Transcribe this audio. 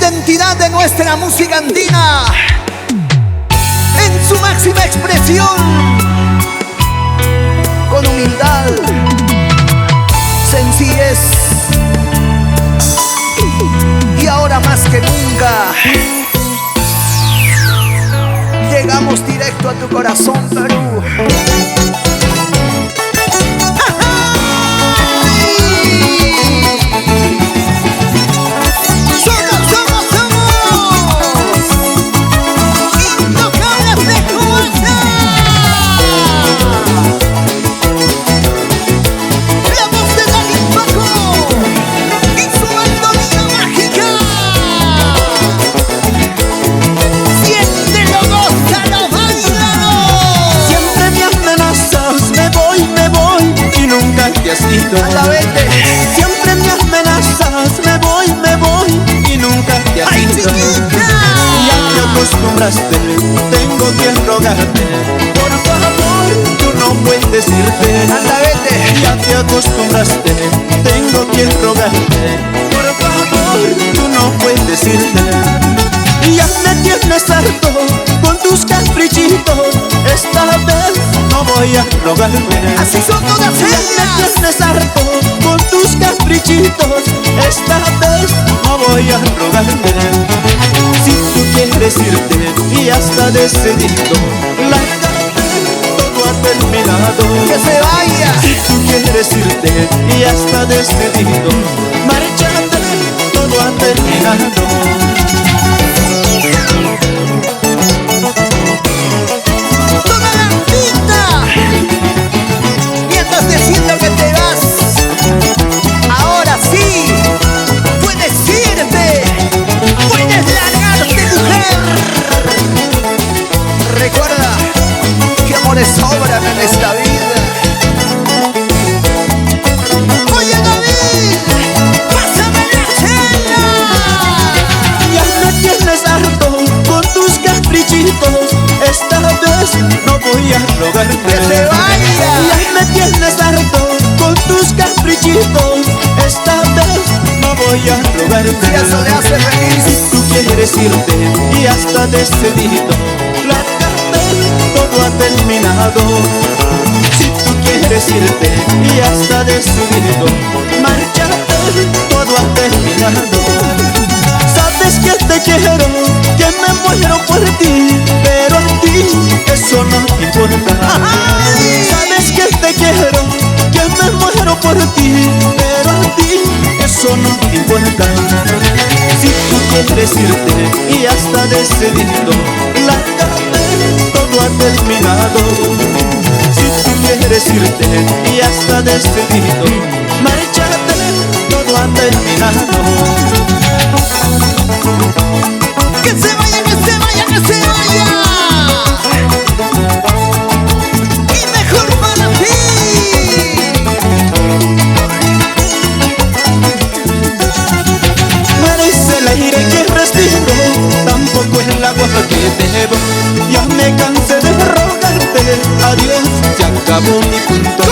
identidad de nuestra música andina en su máxima expresión, con humildad, sencillez y ahora más que nunca llegamos directo a tu corazón, Perú. Siempre me amenazas, me voy y nunca te has ido. Ya te acostumbraste, tengo que rogarte, por favor, tú no puedes irte. Ya te acostumbraste, tengo que rogarte, por favor, tú no puedes irte. Ya me tienes harto con tus caprichitos, esta vez no voy a rogarte. Así son todas ellas. Ya me tienes harto con tus caprichitos, esta vez no voy a rogarte. Si tú quieres irte y hasta decidido, lárgate, todo ha terminado. Que se vaya. Si tú quieres irte y hasta decidido, márchate, todo ha terminado. Diciendo que te vas, ahora sí puedes irte, puedes largarte, mujer. Recuerda que amores sobran en esta vida. Oye, David, pásame la cena. Ya me tienes harto con tus caprichitos, esta vez no voy a rogarte. Que se vaya. Ya me tienes harto con tus caprichitos, esta vez no voy a rogarte. Si eso le hace feliz. Si tú quieres irte y hasta decidido, lárgate, todo ha terminado. Si tú quieres irte y hasta decidido, márchate, todo ha terminado. Sabes que te quiero, que me muero por ti, pero a ti eso no te importa. Sabes que te quiero, que me muero por ti, pero a ti eso no te importa. Si tú quieres irte y hasta decidido, lárgate, todo ha terminado. Si tú quieres irte y hasta decidido, márchate, todo ha terminado. Que se vaya, que se vaya, que se vaya. Y mejor para ti. No eres el aire que respiro, tampoco es el agua que bebo. Ya me cansé de rogarte, adiós, se acabó mi punto.